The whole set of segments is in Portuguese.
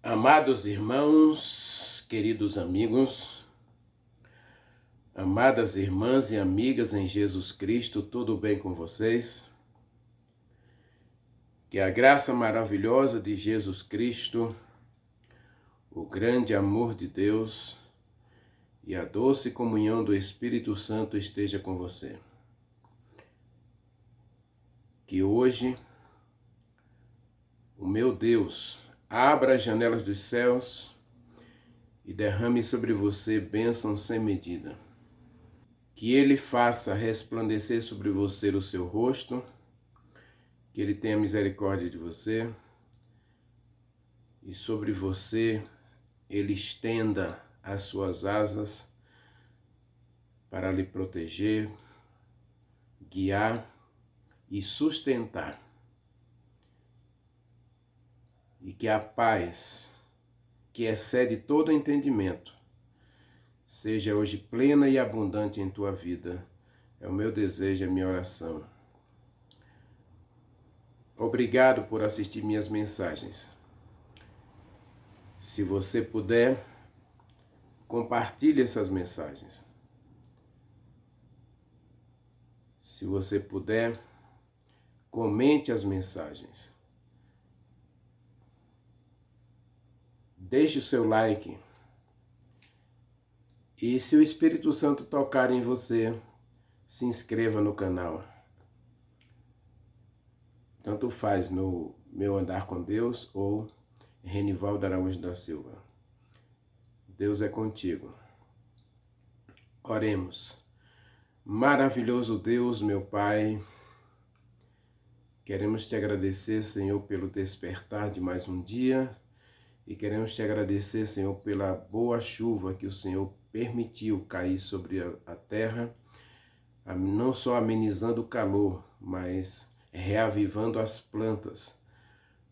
Amados irmãos, queridos amigos, amadas irmãs e amigas em Jesus Cristo, tudo bem com vocês? Que a graça maravilhosa de Jesus Cristo, o grande amor de Deus e a doce comunhão do Espírito Santo esteja com você. Que hoje o meu Deus abra as janelas dos céus e derrame sobre você bênçãos sem medida. Que Ele faça resplandecer sobre você o seu rosto, que Ele tenha misericórdia de você e sobre você Ele estenda as suas asas para lhe proteger, guiar e sustentar. E que a paz, que excede todo entendimento, seja hoje plena e abundante em tua vida. É o meu desejo, é a minha oração. Obrigado por assistir minhas mensagens. Se você puder, compartilhe essas mensagens. Se você puder, comente as mensagens. Deixe o seu like. E se o Espírito Santo tocar em você, se inscreva no canal. Tanto faz no Meu Andar com Deus ou Renivaldo Araújo da Silva. Deus é contigo. Oremos. Maravilhoso Deus, meu Pai, queremos te agradecer, Senhor, pelo despertar de mais um dia e queremos te agradecer, Senhor, pela boa chuva que o Senhor permitiu cair sobre a terra, não só amenizando o calor, mas reavivando as plantas,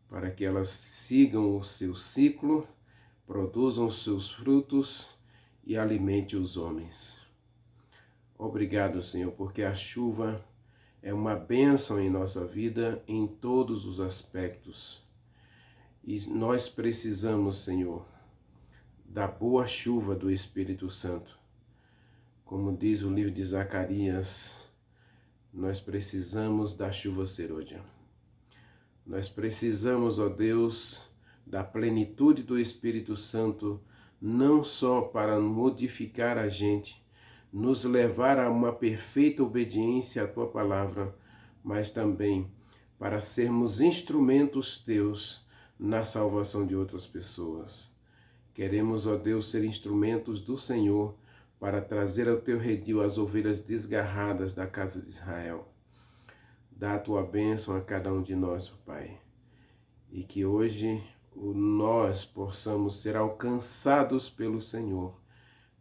para que elas sigam o seu ciclo, produzam os seus frutos e alimente os homens. Obrigado, Senhor, porque a chuva é uma bênção em nossa vida em todos os aspectos. E nós precisamos, Senhor, da boa chuva do Espírito Santo. Como diz o livro de Zacarias, nós precisamos da chuva serôdia. Nós precisamos, ó Deus, da plenitude do Espírito Santo, não só para modificar a gente, nos levar a uma perfeita obediência à Tua palavra, mas também para sermos instrumentos Teus na salvação de outras pessoas. Queremos, ó Deus, ser instrumentos do Senhor para trazer ao Teu redil as ovelhas desgarradas da casa de Israel. Dá a Tua bênção a cada um de nós, Pai, e que hoje nós possamos ser alcançados pelo Senhor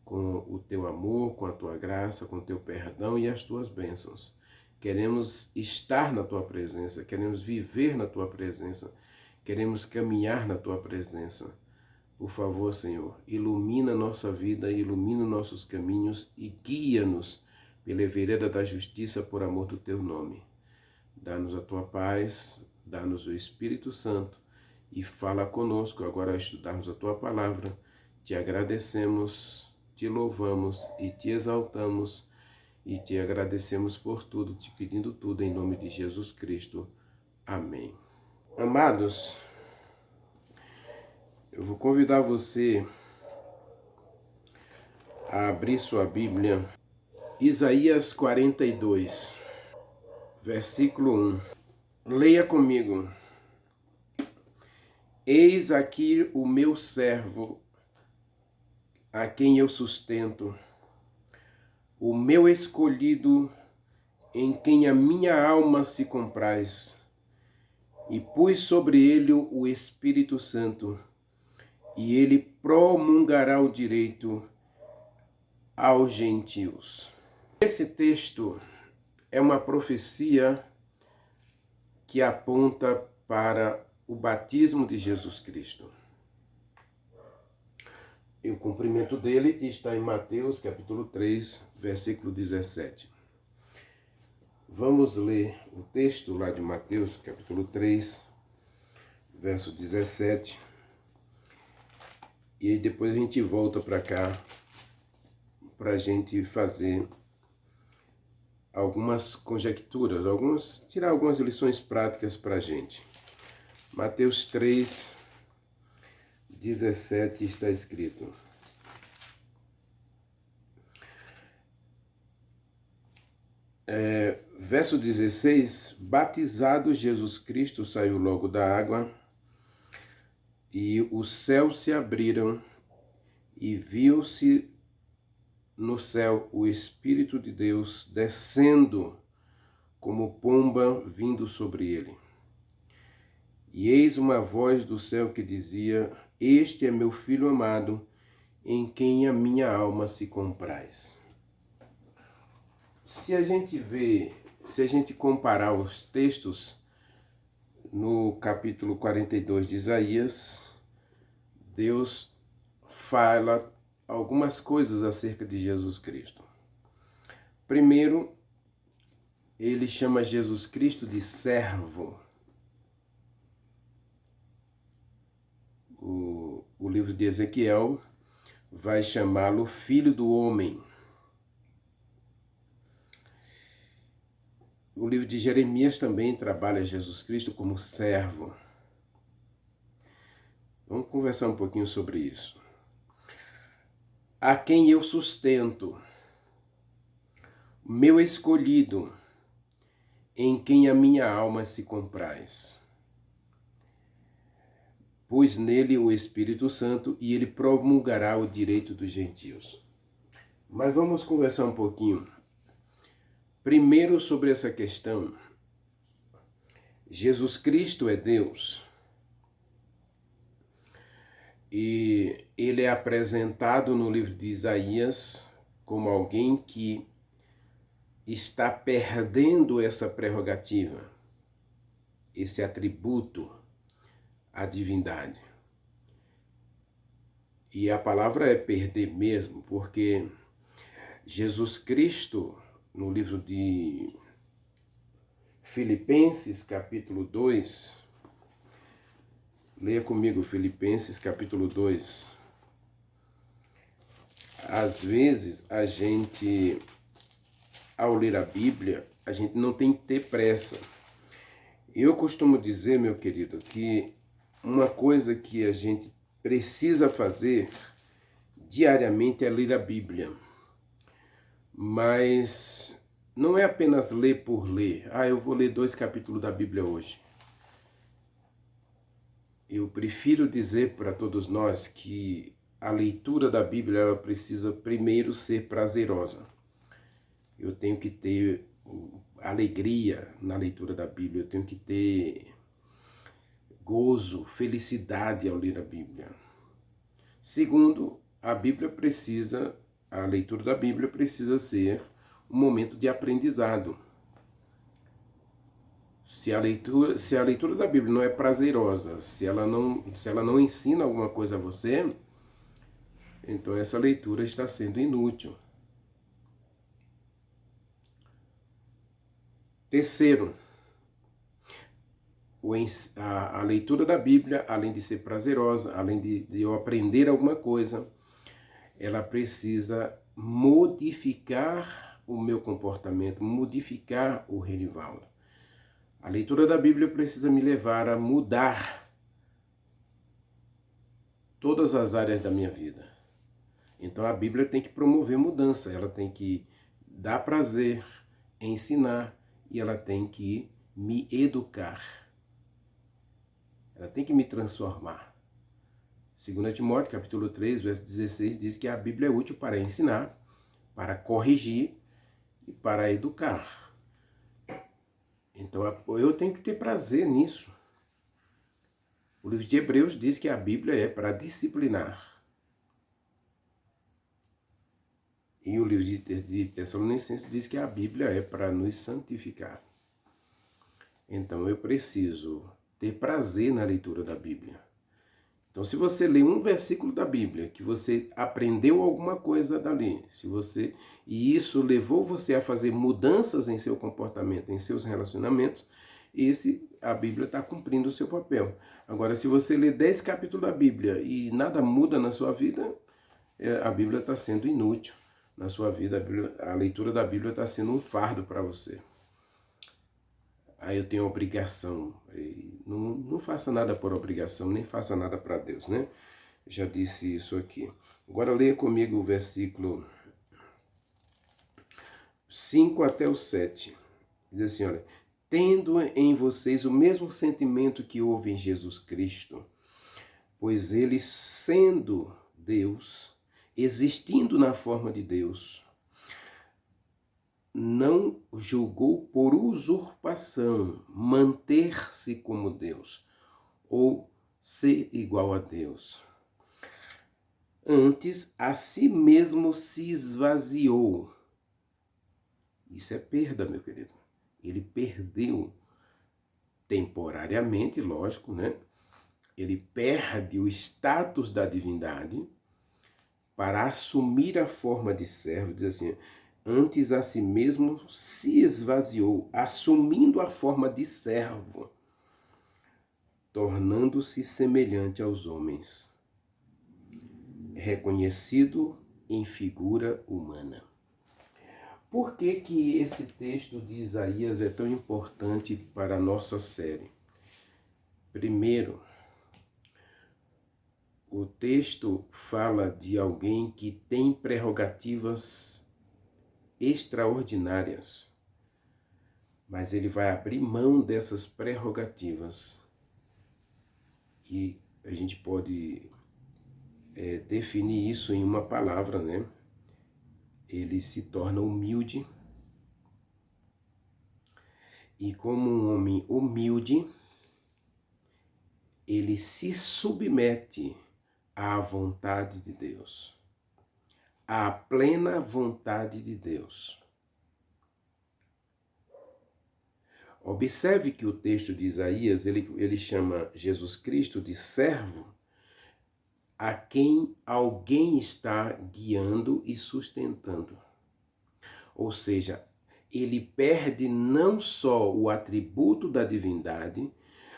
com o Teu amor, com a Tua graça, com o Teu perdão e as Tuas bênçãos. Queremos estar na Tua presença, queremos viver na Tua presença, queremos caminhar na Tua presença. Por favor, Senhor, ilumina nossa vida, ilumina nossos caminhos e guia-nos pela vereda da justiça por amor do Teu nome. Dá-nos a Tua paz, dá-nos o Espírito Santo e fala conosco agora ao estudarmos a Tua palavra. Te agradecemos, te louvamos e te exaltamos e te agradecemos por tudo, te pedindo tudo em nome de Jesus Cristo. Amém. Amados, eu vou convidar você a abrir sua Bíblia, Isaías 42, versículo 1. Leia comigo. Eis aqui o meu servo, a quem eu sustento, o meu escolhido, em quem a minha alma se compraz, e pus sobre ele o Espírito Santo, e ele promulgará o direito aos gentios. Esse texto é uma profecia que aponta para o batismo de Jesus Cristo. E o cumprimento dele está em Mateus, capítulo 3, versículo 17. Vamos ler o texto lá de Mateus, capítulo 3, verso 17. e aí depois a gente volta para cá para a gente fazer algumas conjecturas, tirar algumas lições práticas para a gente. Mateus 3, 17 está escrito: verso 16: batizado Jesus Cristo saiu logo da água, e os céus se abriram, e viu-se no céu o Espírito de Deus descendo como pomba vindo sobre ele. E eis uma voz do céu que dizia: este é meu Filho amado, em quem a minha alma se compraz. Se a gente comparar os textos no capítulo 42 de Isaías, Deus fala algumas coisas acerca de Jesus Cristo. Primeiro, ele chama Jesus Cristo de servo. O livro de Ezequiel vai chamá-lo filho do homem. O livro de Jeremias também trabalha Jesus Cristo como servo. Vamos conversar um pouquinho sobre isso. A quem eu sustento, meu escolhido, em quem a minha alma se compraz. Pus nele o Espírito Santo e ele promulgará o direito dos gentios. Mas vamos conversar um pouquinho. Primeiro sobre essa questão. Jesus Cristo é Deus. E ele é apresentado no livro de Isaías como alguém que está perdendo essa prerrogativa, esse atributo à divindade. E a palavra é perder mesmo, porque Jesus Cristo, no livro de Filipenses, capítulo 2, leia comigo Filipenses, capítulo 2. Às vezes, a gente, ao ler a Bíblia, a gente não tem que ter pressa. Eu costumo dizer, meu querido, que uma coisa que a gente precisa fazer diariamente é ler a Bíblia. Mas não é apenas ler por ler. Eu vou ler 2 capítulos da Bíblia hoje. Eu prefiro dizer para todos nós que a leitura da Bíblia ela precisa primeiro ser prazerosa. Eu tenho que ter alegria na leitura da Bíblia, eu tenho que ter gozo, felicidade ao ler a Bíblia. Segundo, a leitura da Bíblia precisa ser um momento de aprendizado. Se a leitura da Bíblia não é prazerosa, se ela não ensina alguma coisa a você, então essa leitura está sendo inútil. Terceiro, a leitura da Bíblia, além de ser prazerosa, além de eu aprender alguma coisa, ela precisa modificar o meu comportamento, modificar o Renivaldo. A leitura da Bíblia precisa me levar a mudar todas as áreas da minha vida. Então a Bíblia tem que promover mudança, ela tem que dar prazer, ensinar e ela tem que me educar. Ela tem que me transformar. 2 Timóteo, capítulo 3, verso 16, diz que a Bíblia é útil para ensinar, para corrigir e para educar. Então eu tenho que ter prazer nisso. O livro de Hebreus diz que a Bíblia é para disciplinar. E o livro de Tessalonicenses diz que a Bíblia é para nos santificar. Então eu preciso ter prazer na leitura da Bíblia. Então se você lê um versículo da Bíblia, que você aprendeu alguma coisa dali, e isso levou você a fazer mudanças em seu comportamento, em seus relacionamentos, A Bíblia está cumprindo o seu papel. Agora, se você lê 10 capítulos da Bíblia e nada muda na sua vida, a Bíblia está sendo inútil na sua vida. A leitura da Bíblia está sendo um fardo para você. Aí eu tenho obrigação. Não faça nada por obrigação, nem faça nada para Deus, né? Já disse isso aqui. Agora leia comigo o versículo 5 até o 7. Diz assim, olha: tendo em vocês o mesmo sentimento que houve em Jesus Cristo, pois ele, sendo Deus, existindo na forma de Deus, não julgou por usurpação manter-se como Deus, ou ser igual a Deus. Antes, a si mesmo se esvaziou. Isso é perda, meu querido. Ele perdeu temporariamente, lógico, né? Ele perde o status da divindade para assumir a forma de servo. Diz assim: antes a si mesmo se esvaziou, assumindo a forma de servo, tornando-se semelhante aos homens, reconhecido em figura humana. Por que esse texto de Isaías é tão importante para a nossa série? Primeiro, o texto fala de alguém que tem prerrogativas extraordinárias, mas ele vai abrir mão dessas prerrogativas. E a gente pode definir isso em uma palavra, né? Ele se torna humilde, e como um homem humilde, ele se submete à vontade de Deus, à plena vontade de Deus. Observe que o texto de Isaías, ele chama Jesus Cristo de servo, a quem alguém está guiando e sustentando. Ou seja, ele perde não só o atributo da divindade,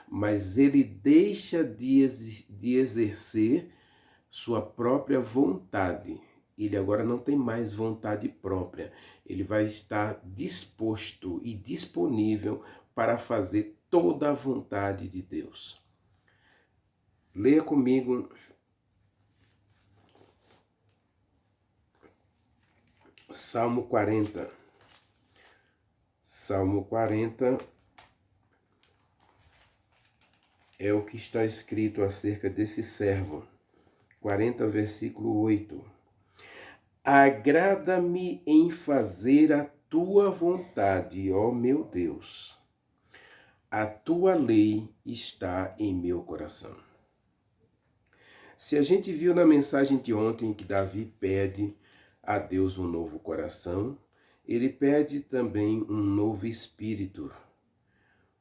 mas ele deixa de exercer sua própria vontade. Ele agora não tem mais vontade própria. Ele vai estar disposto e disponível para fazer toda a vontade de Deus. Leia comigo Salmo 40. Salmo 40 é o que está escrito acerca desse servo. 40, versículo 8. Agrada-me em fazer a tua vontade, ó meu Deus. A tua lei está em meu coração. Se a gente viu na mensagem de ontem que Davi pede a Deus um novo coração, ele pede também um novo espírito.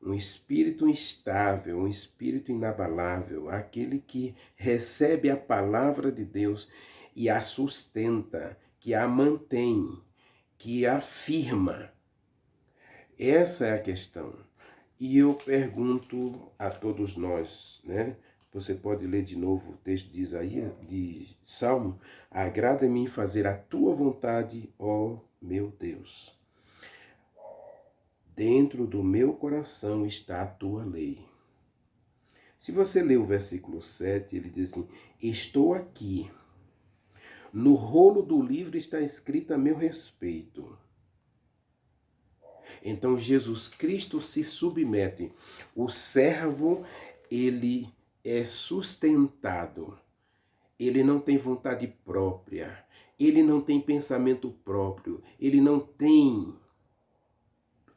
Um espírito instável, um espírito inabalável, aquele que recebe a palavra de Deus e a sustenta, que a mantém, que a afirma. Essa é a questão. E eu pergunto a todos nós, né? Você pode ler de novo o texto de Isaías, de Salmo: agrada-me em fazer a tua vontade, ó meu Deus. Dentro do meu coração está a tua lei. Se você ler o versículo 7, ele diz assim: estou aqui. No rolo do livro está escrito a meu respeito. Então Jesus Cristo se submete. O servo, ele é sustentado. Ele não tem vontade própria. Ele não tem pensamento próprio. Ele não tem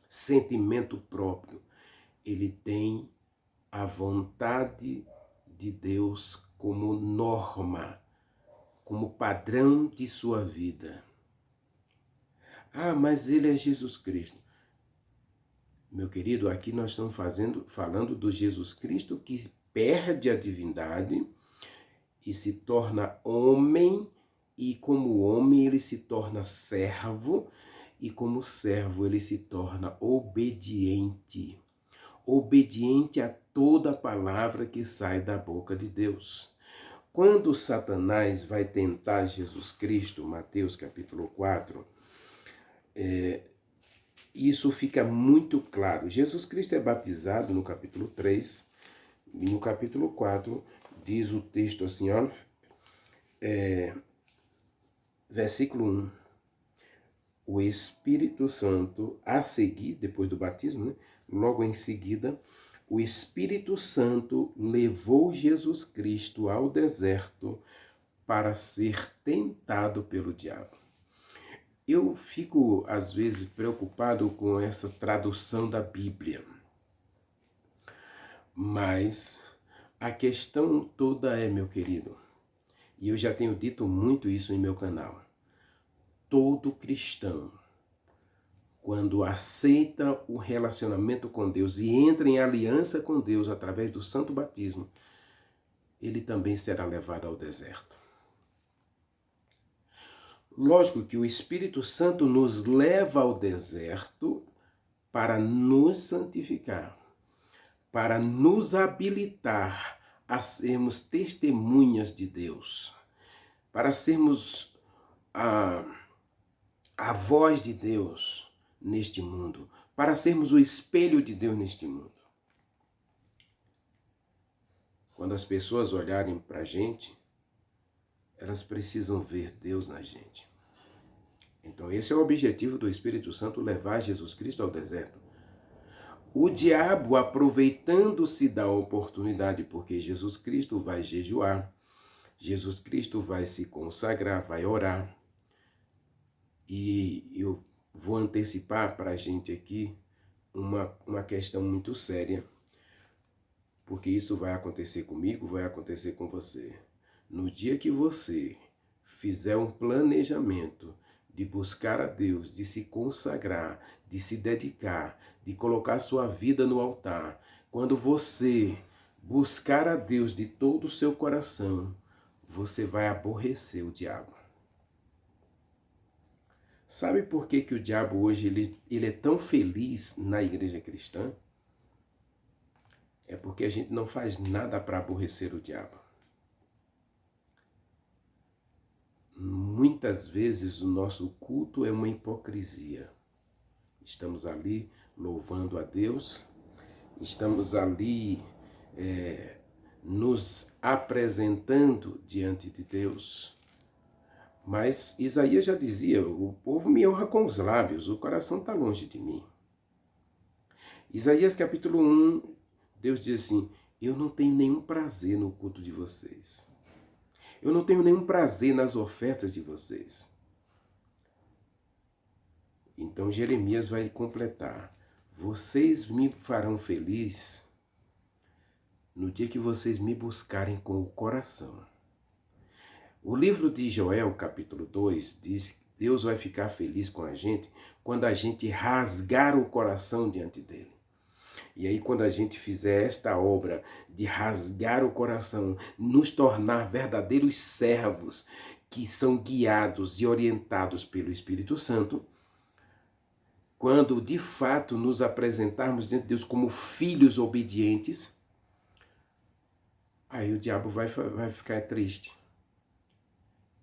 sentimento próprio. Ele tem a vontade de Deus como norma, como padrão de sua vida. Ah, mas ele é Jesus Cristo. Meu querido, aqui nós estamos falando do Jesus Cristo que perde a divindade e se torna homem, e como homem ele se torna servo, e como servo ele se torna obediente. obediente a toda palavra que sai da boca de Deus. Quando Satanás vai tentar Jesus Cristo, Mateus capítulo 4, isso fica muito claro. Jesus Cristo é batizado no capítulo 3, e no capítulo 4 diz o texto assim, ó, versículo 1. O Espírito Santo, a seguir, depois do batismo, né, logo em seguida, o Espírito Santo levou Jesus Cristo ao deserto para ser tentado pelo diabo. Eu fico, às vezes, preocupado com essa tradução da Bíblia. Mas a questão toda é, meu querido, e eu já tenho dito muito isso em meu canal, todo cristão, quando aceita o relacionamento com Deus e entra em aliança com Deus através do santo batismo, ele também será levado ao deserto. Lógico que o Espírito Santo nos leva ao deserto para nos santificar, para nos habilitar a sermos testemunhas de Deus, para sermos a voz de Deus neste mundo, para sermos o espelho de Deus neste mundo. Quando as pessoas olharem para a gente, elas precisam ver Deus na gente. Então esse é o objetivo do Espírito Santo, levar Jesus Cristo ao deserto. O diabo, aproveitando-se da oportunidade, porque Jesus Cristo vai jejuar, Jesus Cristo vai se consagrar, vai orar. E eu vou antecipar para a gente aqui uma questão muito séria, porque isso vai acontecer comigo, vai acontecer com você. No dia que você fizer um planejamento de buscar a Deus, de se consagrar, de se dedicar, de colocar sua vida no altar, quando você buscar a Deus de todo o seu coração, você vai aborrecer o diabo. Sabe por que o diabo hoje ele é tão feliz na igreja cristã? É porque a gente não faz nada para aborrecer o diabo. Muitas vezes o nosso culto é uma hipocrisia. Estamos ali louvando a Deus, estamos ali nos apresentando diante de Deus. Mas Isaías já dizia, o povo me honra com os lábios, o coração está longe de mim. Isaías capítulo 1, Deus diz assim, eu não tenho nenhum prazer no culto de vocês. Eu não tenho nenhum prazer nas ofertas de vocês. Então Jeremias vai completar. Vocês me farão feliz no dia que vocês me buscarem com o coração. O livro de Joel, capítulo 2, diz que Deus vai ficar feliz com a gente quando a gente rasgar o coração diante dele. E aí, quando a gente fizer esta obra de rasgar o coração, nos tornar verdadeiros servos que são guiados e orientados pelo Espírito Santo, quando de fato nos apresentarmos diante de Deus como filhos obedientes, aí o diabo vai ficar triste.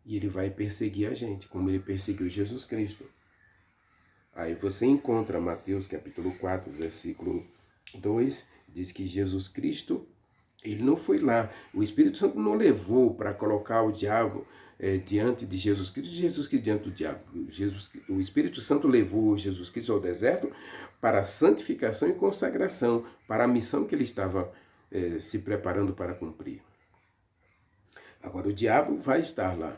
E ele vai perseguir a gente, como ele perseguiu Jesus Cristo. Aí você encontra Mateus capítulo 4, versículo 2, diz que Jesus Cristo, ele não foi lá. O Espírito Santo não levou para colocar o diabo diante de Jesus Cristo diante do diabo. O Espírito Santo levou Jesus Cristo ao deserto para a santificação e consagração, para a missão que ele estava se preparando para cumprir. Agora o diabo vai estar lá.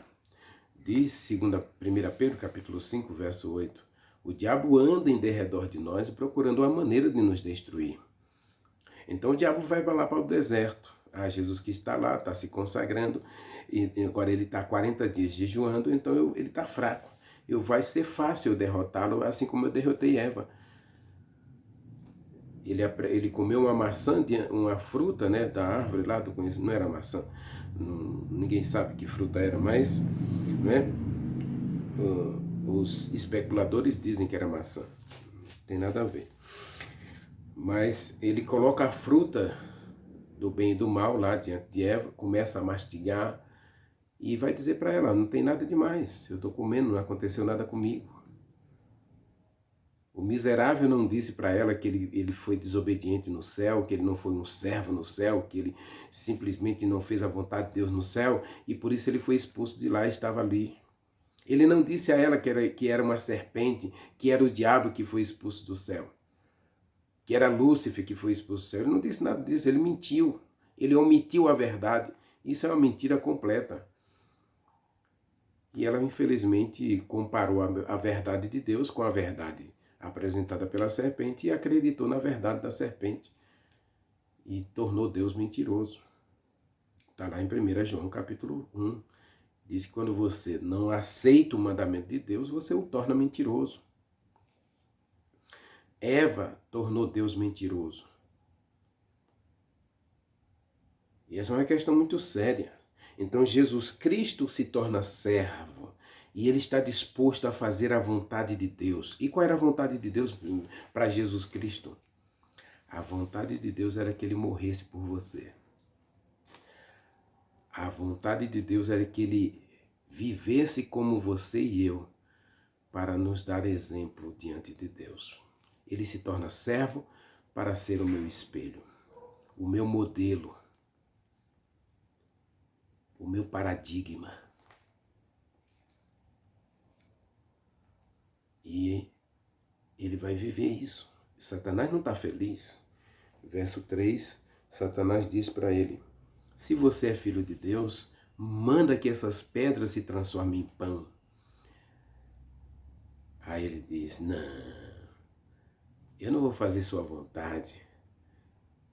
Diz 1 Pedro capítulo 5, verso 8, o diabo anda em derredor de nós procurando uma maneira de nos destruir. Então o diabo vai lá para o deserto. Jesus que está lá, está se consagrando, e agora ele está 40 dias jejuando, então ele está fraco. Vai ser fácil eu derrotá-lo, assim como eu derrotei Eva. Ele comeu uma maçã, uma fruta, né, da árvore lá do conhecimento, não era maçã, ninguém sabe que fruta era, mas né, os especuladores dizem que era maçã, não tem nada a ver. Mas ele coloca a fruta do bem e do mal lá diante de Eva, começa a mastigar e vai dizer para ela, não tem nada demais, eu estou comendo, não aconteceu nada comigo. O miserável não disse para ela que ele foi desobediente no céu, que ele não foi um servo no céu, que ele simplesmente não fez a vontade de Deus no céu e por isso ele foi expulso de lá e estava ali. Ele não disse a ela que era uma serpente, que era o diabo que foi expulso do céu, que era Lúcifer que foi expulso do céu. Ele não disse nada disso, ele mentiu, ele omitiu a verdade. Isso é uma mentira completa. E ela, infelizmente, comparou a verdade de Deus com a verdade apresentada pela serpente e acreditou na verdade da serpente e tornou Deus mentiroso. Está lá em 1 João capítulo 1. Diz que quando você não aceita o mandamento de Deus, você o torna mentiroso. Eva tornou Deus mentiroso. E essa é uma questão muito séria. Então Jesus Cristo se torna servo e ele está disposto a fazer a vontade de Deus. E qual era a vontade de Deus para Jesus Cristo? A vontade de Deus era que ele morresse por você. A vontade de Deus era que ele vivesse como você e eu, para nos dar exemplo diante de Deus. Ele se torna servo para ser o meu espelho, o meu modelo, o meu paradigma. E ele vai viver isso. Satanás não está feliz. Verso 3, Satanás diz para ele, se você é filho de Deus, manda que essas pedras se transformem em pão. Aí ele diz, não, eu não vou fazer sua vontade.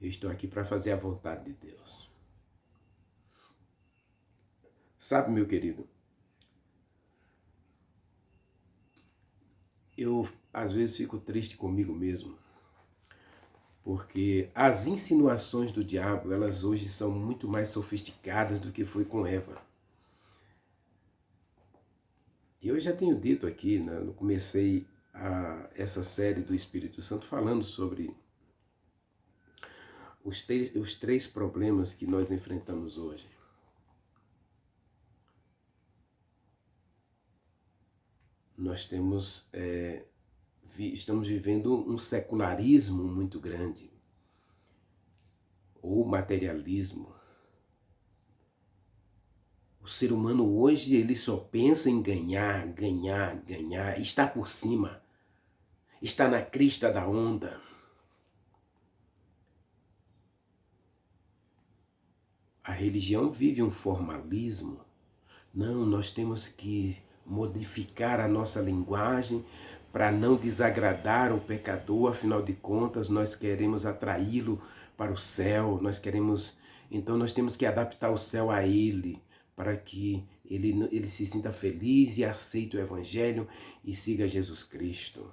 Eu estou aqui para fazer a vontade de Deus. Sabe, meu querido, eu às vezes fico triste comigo mesmo, porque as insinuações do diabo, elas hoje são muito mais sofisticadas do que foi com Eva. Eu já tenho dito aqui, né, eu comecei essa série do Espírito Santo falando sobre os três problemas que nós enfrentamos hoje. Nós estamos vivendo um secularismo muito grande, ou materialismo. O ser humano hoje ele só pensa em ganhar, ganhar, ganhar, está por cima, está na crista da onda. A religião vive um formalismo. Não, nós temos que modificar a nossa linguagem para não desagradar o pecador, afinal de contas, nós queremos atraí-lo para o céu, então nós temos que adaptar o céu a ele, para que ele se sinta feliz e aceite o Evangelho e siga Jesus Cristo.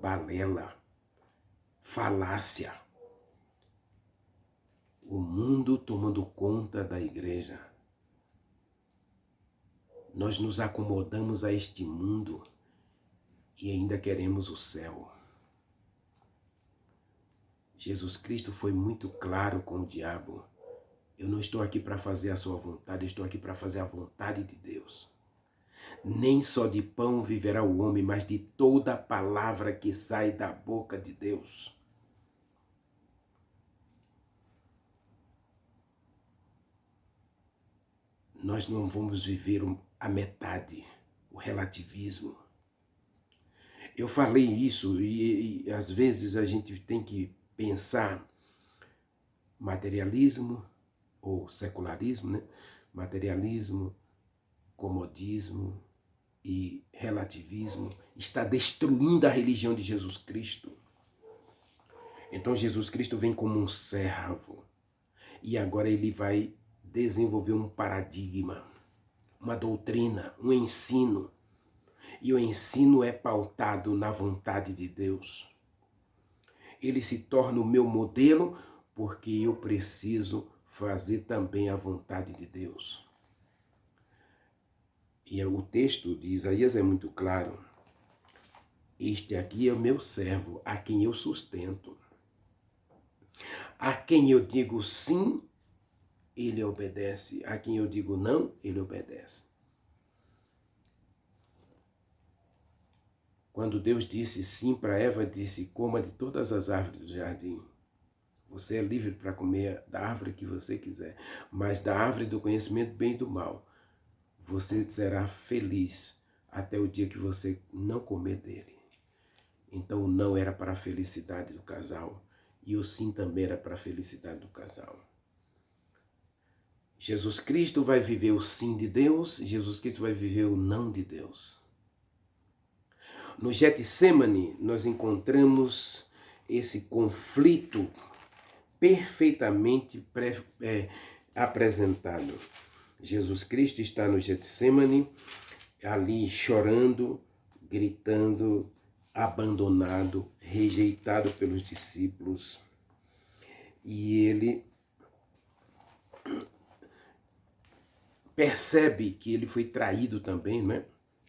Balela, falácia. O mundo tomando conta da igreja. Nós nos acomodamos a este mundo e ainda queremos o céu. Jesus Cristo foi muito claro com o diabo. Eu não estou aqui para fazer a sua vontade, eu estou aqui para fazer a vontade de Deus. Nem só de pão viverá o homem, mas de toda a palavra que sai da boca de Deus. Nós não vamos viver a metade, o relativismo. Eu falei isso e às vezes a gente tem que pensar materialismo ou secularismo, né? Materialismo, comodismo e relativismo está destruindo a religião de Jesus Cristo. Então Jesus Cristo vem como um servo e agora ele vai desenvolver um paradigma, uma doutrina, um ensino. E o ensino é pautado na vontade de Deus. Ele se torna o meu modelo porque eu preciso fazer também a vontade de Deus. E o texto de Isaías é muito claro. Este aqui é o meu servo, a quem eu sustento. A quem eu digo sim, ele obedece. A quem eu digo não, ele obedece. Quando Deus disse sim para Eva, disse: coma de todas as árvores do jardim. Você é livre para comer da árvore que você quiser, mas da árvore do conhecimento do bem e do mal, você será feliz até o dia que você não comer dele. Então o não era para a felicidade do casal e o sim também era para a felicidade do casal. Jesus Cristo vai viver o sim de Deus, Jesus Cristo vai viver o não de Deus. No Getsemane, nós encontramos esse conflito perfeitamente apresentado. Jesus Cristo está no Getsemane, ali chorando, gritando, abandonado, rejeitado pelos discípulos. E ele percebe que ele foi traído também, né?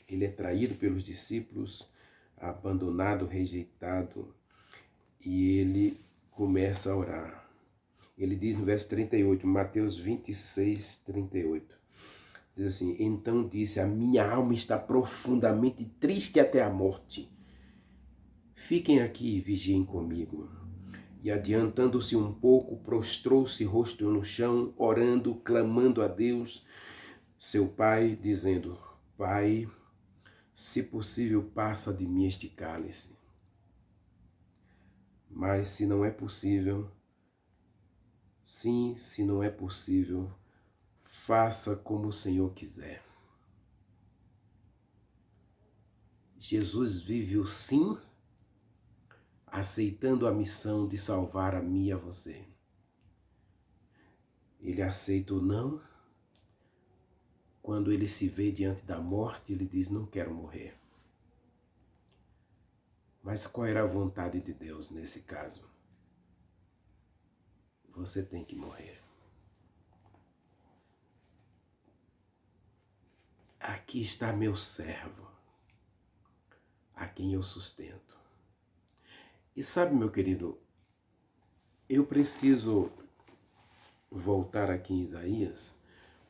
Ele é traído pelos discípulos, abandonado, rejeitado, e ele começa a orar. Ele diz no verso 38, Mateus 26, 38, diz assim: então disse, a minha alma está profundamente triste até a morte. Fiquem aqui e vigiem comigo. E adiantando-se um pouco, prostrou-se rosto no chão, orando, clamando a Deus, seu pai, dizendo: Pai, se possível, passa de mim este cálice. Mas se não é possível, sim, se não é possível, faça como o Senhor quiser. Jesus vive o sim, aceitando a missão de salvar a mim e a você. Ele aceita o não. Quando ele se vê diante da morte, ele diz: não quero morrer. Mas qual era a vontade de Deus nesse caso? Você tem que morrer. Aqui está meu servo, a quem eu sustento. E sabe, meu querido, eu preciso voltar aqui em Isaías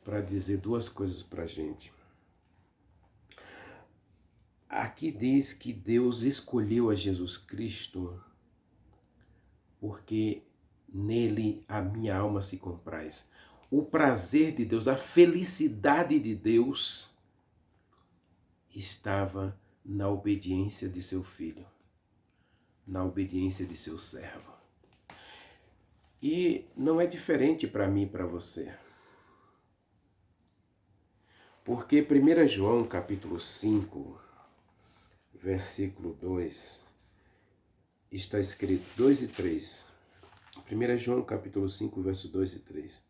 para dizer duas coisas para a gente. Aqui diz que Deus escolheu a Jesus Cristo porque nele a minha alma se compraz. O prazer de Deus, a felicidade de Deus estava na obediência de seu filho, na obediência de seu servo. E não é diferente para mim e para você. Porque 1 João capítulo 5, versículo 2, está escrito 2 e 3. 1 João capítulo 5, verso 2 e 3.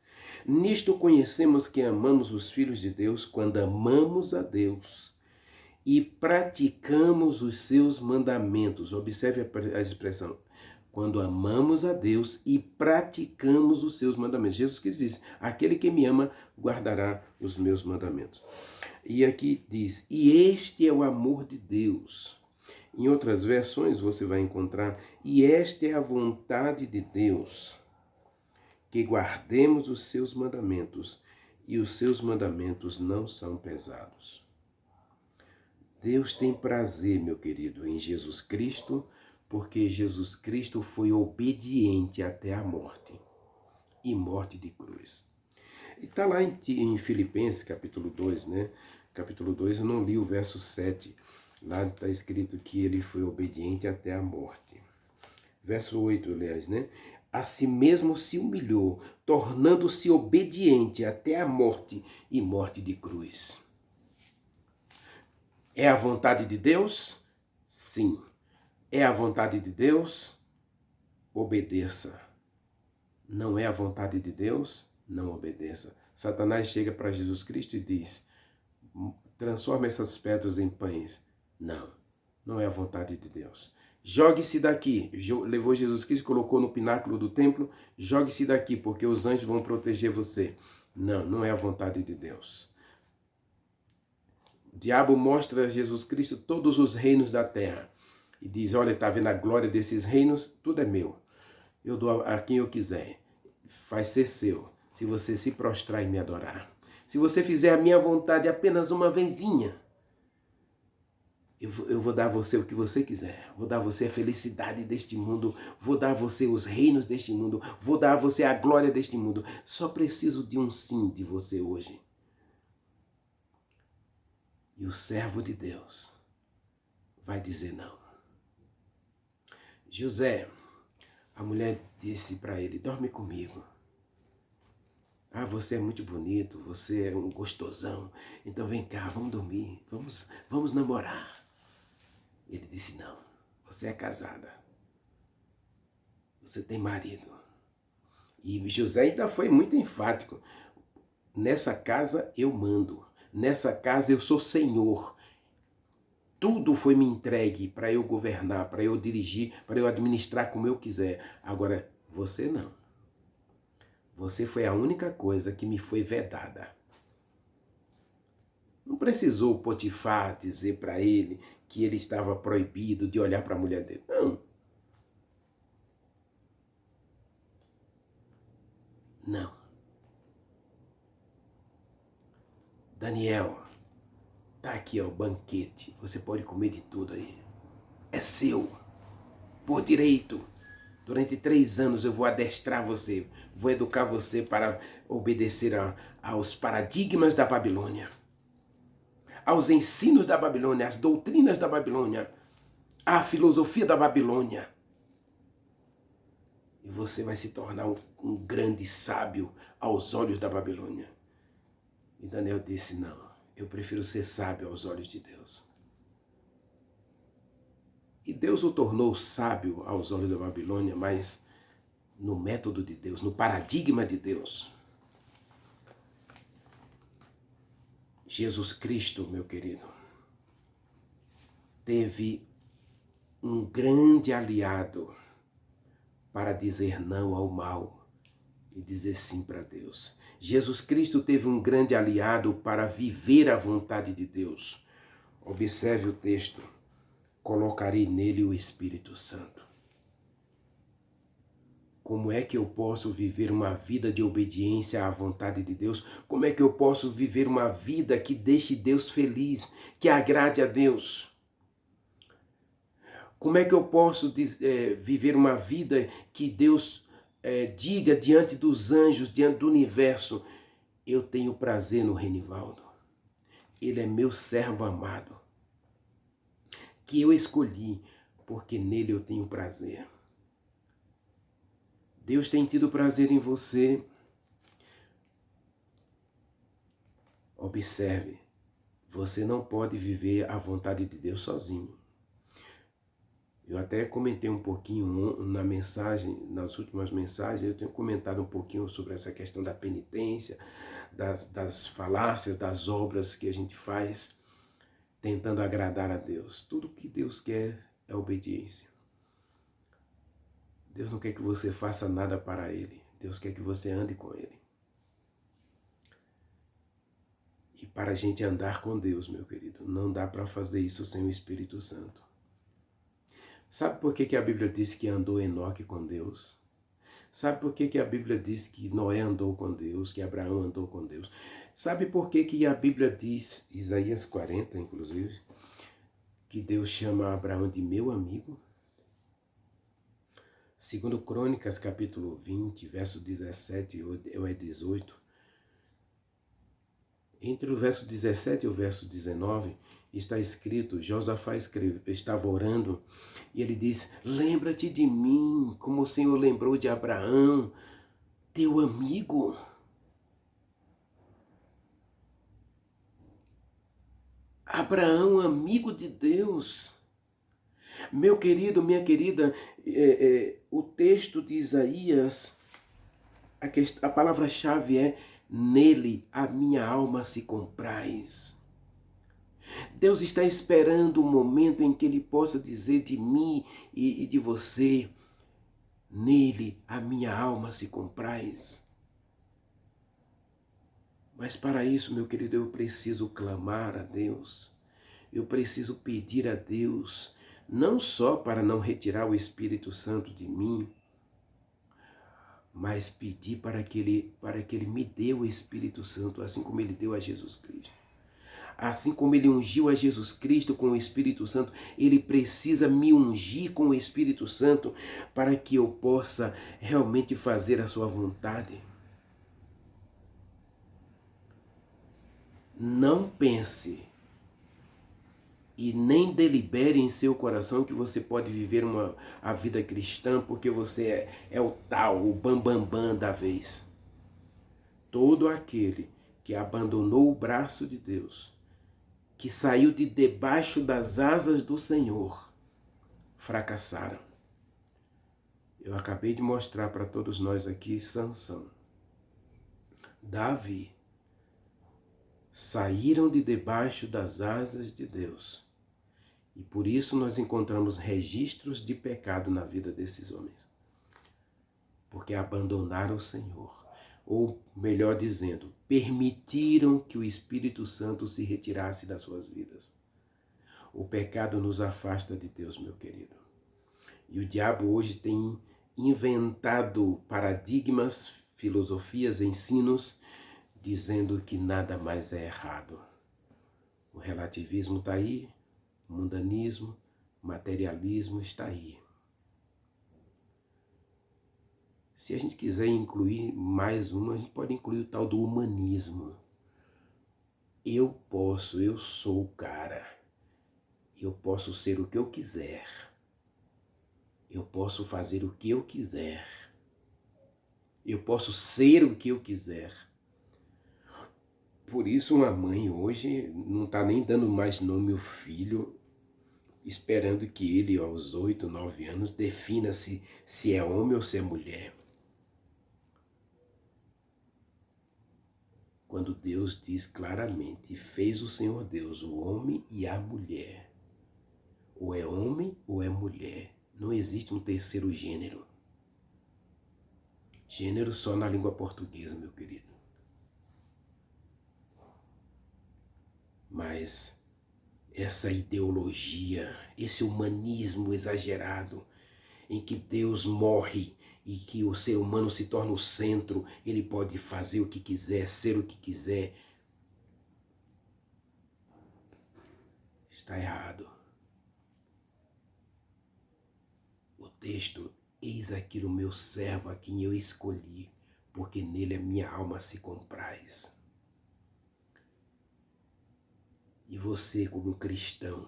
Nisto conhecemos que amamos os filhos de Deus quando amamos a Deus e praticamos os seus mandamentos. Observe a expressão. Quando amamos a Deus e praticamos os seus mandamentos. Jesus Cristo diz: aquele que me ama guardará os meus mandamentos. E aqui diz: e este é o amor de Deus. Em outras versões você vai encontrar: e esta é a vontade de Deus, que guardemos os seus mandamentos, e os seus mandamentos não são pesados. Deus tem prazer, meu querido, em Jesus Cristo, porque Jesus Cristo foi obediente até a morte, e morte de cruz. E está lá em Filipenses, capítulo 2, né? Capítulo 2, eu não li o verso 7. Lá está escrito que ele foi obediente até a morte. Verso 8, aliás, né? A si mesmo se humilhou, tornando-se obediente até a morte, e morte de cruz. É a vontade de Deus? Sim. É a vontade de Deus? Obedeça. Não é a vontade de Deus? Não obedeça. Satanás chega para Jesus Cristo e diz: transforma essas pedras em pães. Não, não é a vontade de Deus. Jogue-se daqui. Levou Jesus Cristo, colocou no pináculo do templo. Jogue-se daqui, porque os anjos vão proteger você. Não, não é a vontade de Deus. O diabo mostra a Jesus Cristo todos os reinos da terra. e diz, olha, está vendo a glória desses reinos? Tudo é meu. Eu dou a quem eu quiser. Vai ser seu, se você se prostrar e me adorar. Se você fizer a minha vontade apenas uma vezinha, eu vou dar a você o que você quiser. Vou dar a você a felicidade deste mundo. Vou dar a você os reinos deste mundo. Vou dar a você a glória deste mundo. Só preciso de um sim de você hoje. E o servo de Deus vai dizer não. José, a mulher disse para ele, dorme comigo. Ah, você é muito bonito, você é um gostosão. Então vem cá, vamos dormir, vamos namorar. Ele disse, não, você é casada. Você tem marido. E José ainda foi muito enfático. Nessa casa eu mando. Nessa casa eu sou senhor. Tudo foi me entregue para eu governar, para eu dirigir, para eu administrar como eu quiser. Agora, você não. Você foi a única coisa que me foi vedada. Não precisou Potifar dizer para ele que ele estava proibido de olhar para a mulher dele. Não. Não. Daniel, tá aqui ó, o banquete. Você pode comer de tudo aí. É seu. Por direito. Durante 3 anos eu vou adestrar você. Vou educar você para obedecer aos paradigmas da Babilônia. Aos ensinos da Babilônia, às doutrinas da Babilônia, à filosofia da Babilônia. E você vai se tornar um grande sábio aos olhos da Babilônia. E Daniel disse, não, eu prefiro ser sábio aos olhos de Deus. E Deus o tornou sábio aos olhos da Babilônia, mas no método de Deus, no paradigma de Deus. Jesus Cristo, meu querido, teve um grande aliado para dizer não ao mal e dizer sim para Deus. Jesus Cristo teve um grande aliado para viver a vontade de Deus. Observe o texto. Colocarei nele o Espírito Santo. Como é que eu posso viver uma vida de obediência à vontade de Deus? Como é que eu posso viver uma vida que deixe Deus feliz, que agrade a Deus? Como é que eu posso viver uma vida que Deus diga diante dos anjos, diante do universo, eu tenho prazer no Renivaldo. Ele é meu servo amado, que eu escolhi, porque nele eu tenho prazer. Deus tem tido prazer em você. Observe, você não pode viver a vontade de Deus sozinho. Eu até comentei um pouquinho na mensagem, nas últimas mensagens, eu tenho comentado um pouquinho sobre essa questão da penitência, das falácias, das obras que a gente faz tentando agradar a Deus. Tudo que Deus quer é obediência. Deus não quer que você faça nada para Ele. Deus quer que você ande com Ele. E para a gente andar com Deus, meu querido, não dá para fazer isso sem o Espírito Santo. Sabe por que a Bíblia diz que andou Enoque com Deus? Sabe por que a Bíblia diz que Noé andou com Deus, que Abraão andou com Deus? Sabe por que a Bíblia diz, Isaías 40, inclusive, que Deus chama Abraão de meu amigo? Segundo Crônicas, capítulo 20, verso 17 ou 18, entre o verso 17 e o verso 19, está escrito, Josafá estava orando, e ele diz, lembra-te de mim, como o Senhor lembrou de Abraão, teu amigo. Abraão, amigo de Deus. Meu querido, minha querida, o texto de Isaías, a palavra-chave é, nele a minha alma se compraz. Deus está esperando o momento em que Ele possa dizer de mim e de você, nele a minha alma se compraz. Mas para isso, meu querido, eu preciso clamar a Deus. Eu preciso pedir a Deus. não só para não retirar o Espírito Santo de mim, mas pedir para que ele me dê o Espírito Santo, assim como ele deu a Jesus Cristo. Assim como ele ungiu a Jesus Cristo com o Espírito Santo, ele precisa me ungir com o Espírito Santo para que eu possa realmente fazer a sua vontade. Não pense e nem delibere em seu coração que você pode viver a vida cristã porque você é o tal, o bambambam da vez. Todo aquele que abandonou o braço de Deus, que saiu de debaixo das asas do Senhor, fracassaram. Eu acabei de mostrar para todos nós aqui Sansão, Davi, saíram de debaixo das asas de Deus. E por isso nós encontramos registros de pecado na vida desses homens. Porque abandonaram o Senhor. Ou, melhor dizendo, permitiram que o Espírito Santo se retirasse das suas vidas. O pecado nos afasta de Deus, meu querido. E o diabo hoje tem inventado paradigmas, filosofias, ensinos, dizendo que nada mais é errado. O relativismo está aí, o mundanismo, o materialismo está aí. Se a gente quiser incluir mais uma, a gente pode incluir o tal do humanismo. Eu sou o cara. Eu posso ser o que eu quiser. Eu posso fazer o que eu quiser. Eu posso ser o que eu quiser. Por isso uma mãe hoje não está nem dando mais nome ao filho, esperando que ele, aos 8, 9 anos, defina se é homem ou se é mulher. Quando Deus diz claramente, fez o Senhor Deus o homem e a mulher. Ou é homem ou é mulher. Não existe um terceiro gênero. Gênero só na língua portuguesa, meu querido. Mas essa ideologia, esse humanismo exagerado, em que Deus morre e que o ser humano se torna o centro, ele pode fazer o que quiser, ser o que quiser, está errado. O texto, eis aqui o meu servo a quem eu escolhi, porque nele a minha alma se compraz. E você como cristão,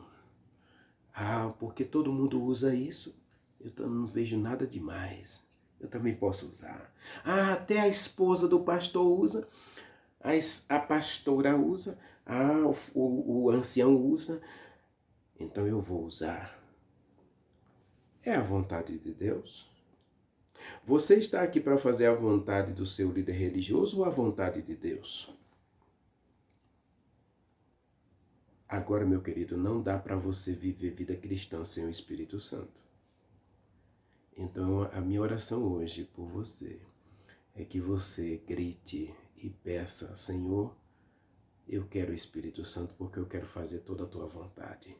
porque todo mundo usa isso, eu não vejo nada demais. Eu também posso usar. Até a esposa do pastor usa, a pastora usa, o ancião usa, então eu vou usar. É a vontade de Deus? Você está aqui para fazer a vontade do seu líder religioso ou a vontade de Deus? Agora, meu querido, não dá para você viver vida cristã sem o Espírito Santo. Então, a minha oração hoje por você é que você grite e peça, Senhor, eu quero o Espírito Santo porque eu quero fazer toda a tua vontade.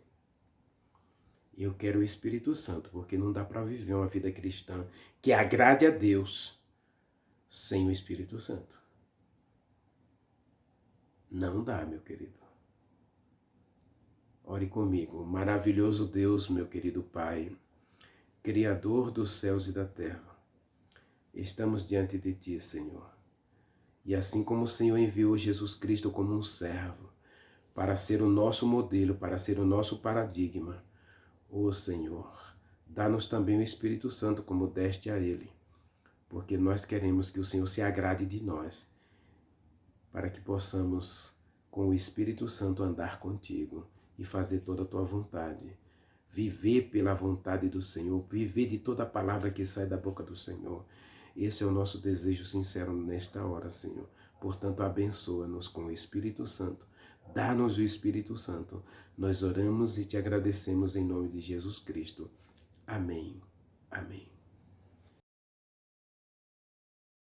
Eu quero o Espírito Santo porque não dá para viver uma vida cristã que agrade a Deus sem o Espírito Santo. Não dá, meu querido. Ore comigo. Maravilhoso Deus, meu querido Pai, Criador dos céus e da terra, estamos diante de Ti, Senhor. E assim como o Senhor enviou Jesus Cristo como um servo, para ser o nosso modelo, para ser o nosso paradigma, ó Senhor, dá-nos também o Espírito Santo como deste a Ele, porque nós queremos que o Senhor se agrade de nós, para que possamos, com o Espírito Santo, andar contigo e fazer toda a Tua vontade. Viver pela vontade do Senhor, viver de toda a palavra que sai da boca do Senhor. Esse é o nosso desejo sincero nesta hora, Senhor. Portanto, abençoa-nos com o Espírito Santo. Dá-nos o Espírito Santo. Nós oramos e te agradecemos em nome de Jesus Cristo. Amém. Amém.